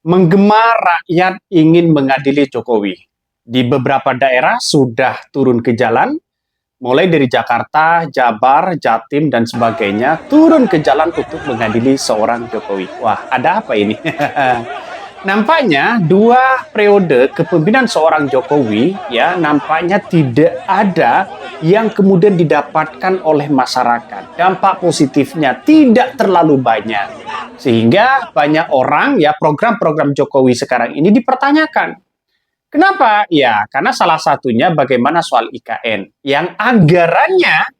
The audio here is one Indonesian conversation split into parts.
Menggema rakyat ingin mengadili Jokowi. Di beberapa daerah sudah turun ke jalan, mulai dari Jakarta, Jabar, Jatim, dan sebagainya, turun ke jalan untuk mengadili seorang Jokowi. Wah, ada apa ini? Nampaknya dua periode kepemimpinan seorang Jokowi ya nampaknya tidak ada yang kemudian didapatkan oleh masyarakat. Dampak positifnya tidak terlalu banyak. Sehingga banyak orang ya program-program Jokowi sekarang ini dipertanyakan. Kenapa? Ya, karena salah satunya bagaimana soal IKN yang anggarannya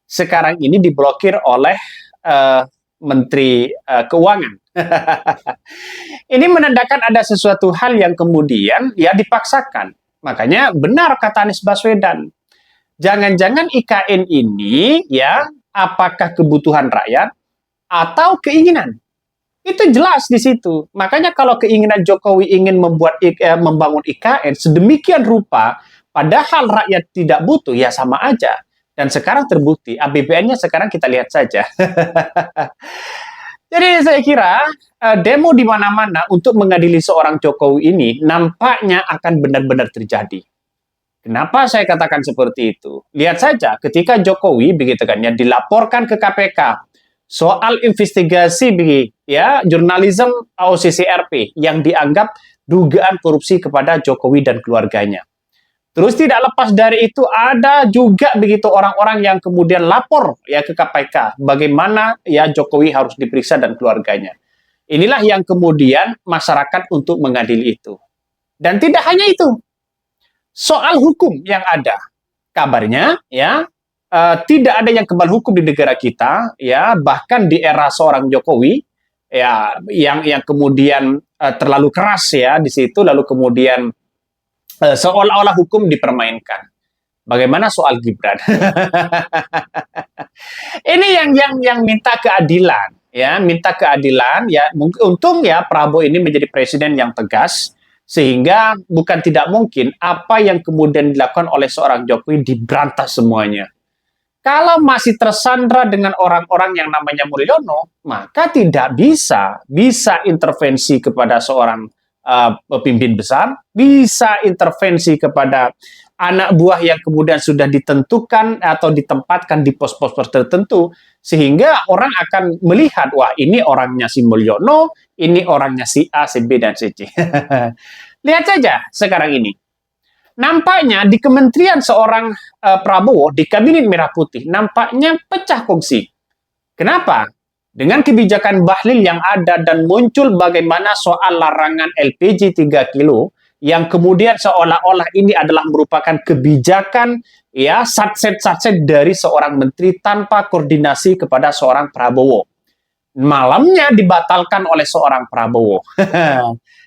sekarang ini diblokir oleh Menteri Keuangan. Ini menandakan ada sesuatu hal yang kemudian ya dipaksakan. Makanya benar kata Anies Baswedan. Jangan-jangan IKN ini ya apakah kebutuhan rakyat atau keinginan? Itu jelas di situ. Makanya kalau keinginan Jokowi ingin membangun IKN sedemikian rupa, padahal rakyat tidak butuh, ya sama aja. Dan sekarang terbukti, APBN-nya sekarang kita lihat saja. Jadi saya kira demo di mana-mana untuk mengadili seorang Jokowi ini nampaknya akan benar-benar terjadi. Kenapa saya katakan seperti itu? Lihat saja ketika Jokowi begitu kan ya dilaporkan ke KPK soal investigasi ya jurnalisme OCCRP yang dianggap dugaan korupsi kepada Jokowi dan keluarganya. Terus tidak lepas dari itu ada juga begitu orang-orang yang kemudian lapor ya ke KPK bagaimana ya Jokowi harus diperiksa dan keluarganya. Inilah yang kemudian masyarakat untuk mengadili itu. Dan tidak hanya itu. Soal hukum yang ada. Kabarnya ya tidak ada yang kebal hukum di negara kita ya bahkan di era seorang Jokowi ya yang kemudian terlalu keras ya di situ lalu kemudian seolah-olah hukum dipermainkan. Bagaimana soal Gibran? Ini yang minta keadilan, ya, minta keadilan. Ya, untung ya Prabowo ini menjadi presiden yang tegas, sehingga bukan tidak mungkin apa yang kemudian dilakukan oleh seorang Jokowi diberantas semuanya. Kalau masih tersandra dengan orang-orang yang namanya Mulyono, maka tidak bisa intervensi kepada seorang pemimpin besar, bisa intervensi kepada anak buah yang kemudian sudah ditentukan atau ditempatkan di pos-pos tertentu, sehingga orang akan melihat, wah ini orangnya si Mulyono, ini orangnya si A, si B, dan si C. Lihat saja sekarang ini. Nampaknya di kementerian seorang Prabowo, di Kabinet Merah Putih, nampaknya pecah kongsi. Kenapa? Dengan kebijakan Bahlil yang ada dan muncul bagaimana soal larangan LPG 3 kilo yang kemudian seolah-olah ini adalah merupakan kebijakan ya satset dari seorang menteri tanpa koordinasi kepada seorang Prabowo. Malamnya dibatalkan oleh seorang Prabowo.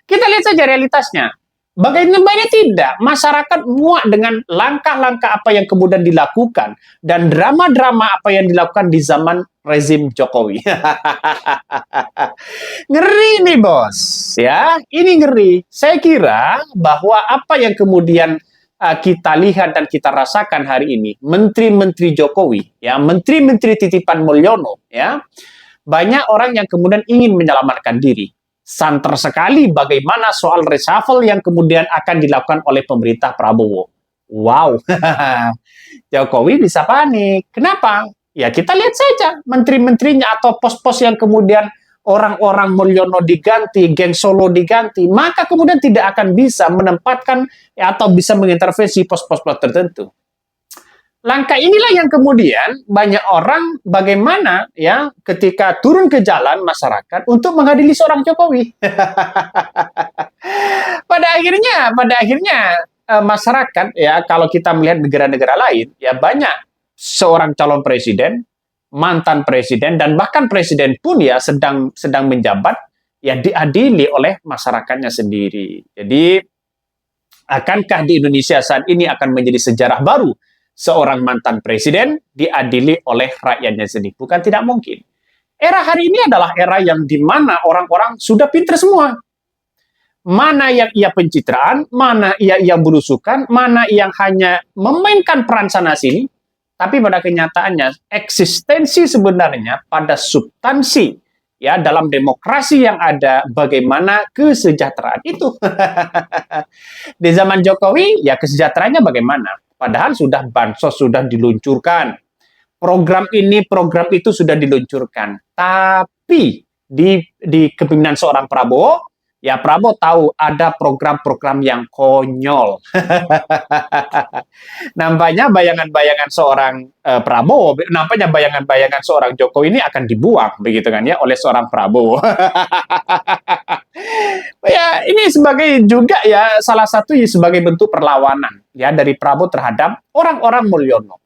Kita lihat saja realitasnya. Bagaimana tidak? Masyarakat muak dengan langkah-langkah apa yang kemudian dilakukan dan drama-drama apa yang dilakukan di zaman rezim Jokowi. Ngeri nih bos, ya ini ngeri. Saya kira bahwa apa yang kemudian kita lihat dan kita rasakan hari ini, menteri-menteri Jokowi, ya menteri-menteri titipan Mulyono, ya banyak orang yang kemudian ingin menyelamatkan diri. Santer sekali bagaimana soal reshuffle yang kemudian akan dilakukan oleh pemerintah Prabowo. Wow, Jokowi bisa panik. Kenapa? Ya kita lihat saja menteri-menterinya atau pos-pos yang kemudian orang-orang Mulyono diganti, geng Solo diganti, maka kemudian tidak akan bisa menempatkan ya, atau bisa mengintervensi pos-pos tertentu. Langkah inilah yang kemudian banyak orang bagaimana ya ketika turun ke jalan masyarakat untuk mengadili seorang Jokowi. pada akhirnya masyarakat ya kalau kita melihat negara-negara lain ya banyak seorang calon presiden, mantan presiden dan bahkan presiden pun ya sedang menjabat ya diadili oleh masyarakatnya sendiri. Jadi akankah di Indonesia saat ini akan menjadi sejarah baru? Seorang mantan presiden diadili oleh rakyatnya sendiri. Bukan tidak mungkin. Era hari ini adalah era yang dimana orang-orang sudah pintar semua. Mana yang ia pencitraan, mana yang berusukan, mana yang hanya memainkan peran sana-sini, tapi pada kenyataannya eksistensi sebenarnya pada substansi ya dalam demokrasi yang ada bagaimana kesejahteraan itu. Di zaman Jokowi ya kesejahteraannya bagaimana? Padahal sudah bansos sudah diluncurkan, program ini program itu sudah diluncurkan, tapi di kepemimpinan seorang Prabowo, ya Prabowo tahu ada program-program yang konyol. Nampaknya bayangan-bayangan seorang Prabowo, nampaknya bayangan-bayangan seorang Jokowi ini akan dibuang begitu kan ya oleh seorang Prabowo. Ya ini sebagai juga ya salah satu sebagai bentuk perlawanan ya dari Prabowo terhadap orang-orang Mulyono.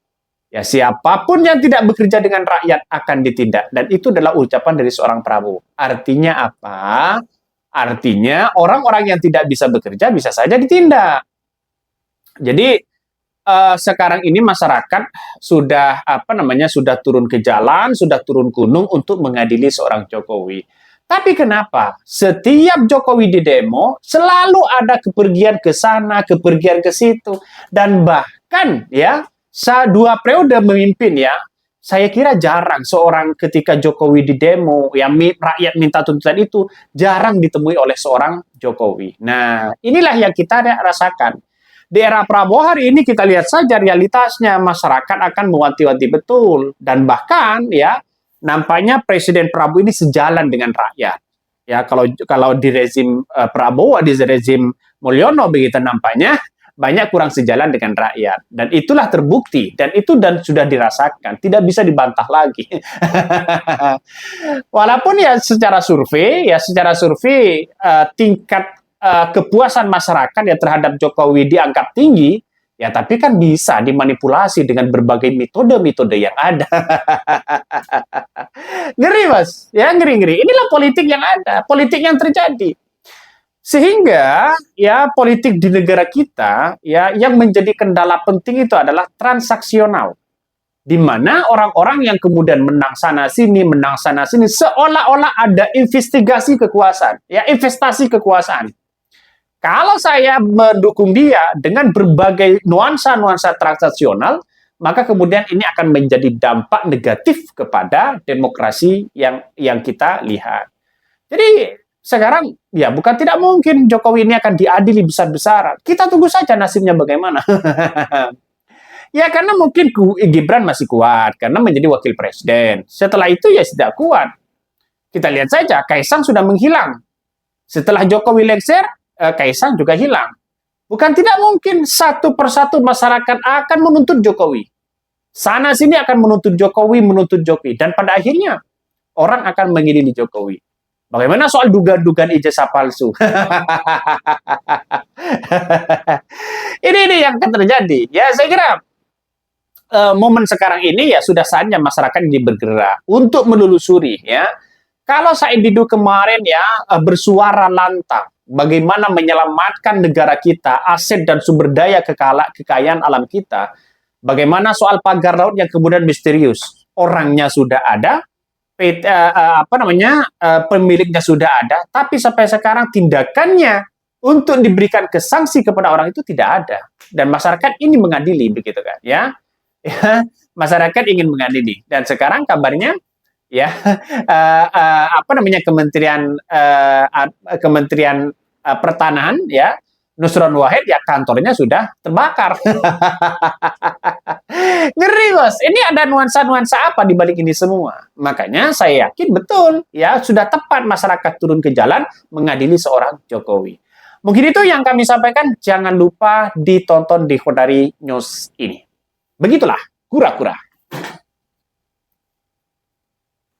Ya siapapun yang tidak bekerja dengan rakyat akan ditindak, dan itu adalah ucapan dari seorang Prabowo. Artinya apa? Artinya orang-orang yang tidak bisa bekerja bisa saja ditindak. Jadi sekarang ini masyarakat sudah sudah turun ke jalan, sudah turun gunung untuk mengadili seorang Jokowi. Tapi kenapa setiap Jokowi di demo selalu ada kepergian ke sana, kepergian ke situ, dan bahkan ya 2 periode memimpin ya, saya kira jarang seorang ketika Jokowi di demo yang rakyat minta tuntutan itu jarang ditemui oleh seorang Jokowi. Nah, inilah yang kita rasakan. Di era Prabowo hari ini kita lihat saja realitasnya, masyarakat akan mewanti-wanti betul, dan bahkan ya nampaknya Presiden Prabowo ini sejalan dengan rakyat. Ya kalau di rezim Prabowo, di rezim Mulyono begitu nampaknya banyak kurang sejalan dengan rakyat, dan itulah terbukti, dan itu sudah dirasakan, tidak bisa dibantah lagi. Walaupun ya secara survei tingkat kepuasan masyarakat ya terhadap Jokowi dianggap tinggi, ya tapi kan bisa dimanipulasi dengan berbagai metode-metode yang ada. Ngeri mas, ya ngeri-ngeri. Inilah politik yang ada, politik yang terjadi. Sehingga ya politik di negara kita ya yang menjadi kendala penting itu adalah transaksional. Di mana orang-orang yang kemudian menang sana sini seolah-olah ada investigasi kekuasaan, ya investasi kekuasaan. Kalau saya mendukung dia dengan berbagai nuansa-nuansa transaksional, maka kemudian ini akan menjadi dampak negatif kepada demokrasi yang kita lihat. Jadi sekarang ya bukan tidak mungkin Jokowi ini akan diadili besar-besaran. Kita tunggu saja nasibnya bagaimana. Ya karena mungkin Gibran masih kuat karena menjadi wakil presiden. Setelah itu ya tidak kuat. Kita lihat saja Kaisang sudah menghilang. Setelah Jokowi lengser, Kaisang juga hilang. Bukan tidak mungkin satu persatu masyarakat akan menuntut Jokowi. Sana sini akan menuntut Jokowi, dan pada akhirnya orang akan mengilili Jokowi. Bagaimana soal dugaan-dugaan ijazah palsu? ini yang akan terjadi. Ya saya kira momen sekarang ini ya sudah saatnya masyarakat ini bergerak untuk menelusuri ya. Kalau Said Didu kemarin ya bersuara lantang bagaimana menyelamatkan negara kita, aset dan sumber daya kekayaan alam kita. Bagaimana soal pagar laut yang kemudian misterius? Orangnya sudah ada, pemiliknya sudah ada, tapi sampai sekarang tindakannya untuk diberikan sanksi kepada orang itu tidak ada, dan masyarakat ini mengadili begitu kan ya, masyarakat ingin mengadili, dan sekarang kabarnya ya Kementerian Pertanahan ya Nusron Wahid ya kantornya sudah terbakar. Ngeri bos, ini ada nuansa-nuansa apa di balik ini semua? Makanya saya yakin betul ya sudah tepat masyarakat turun ke jalan mengadili seorang Jokowi. Mungkin itu yang kami sampaikan. Jangan lupa ditonton di Khodari News ini. Begitulah kura-kura.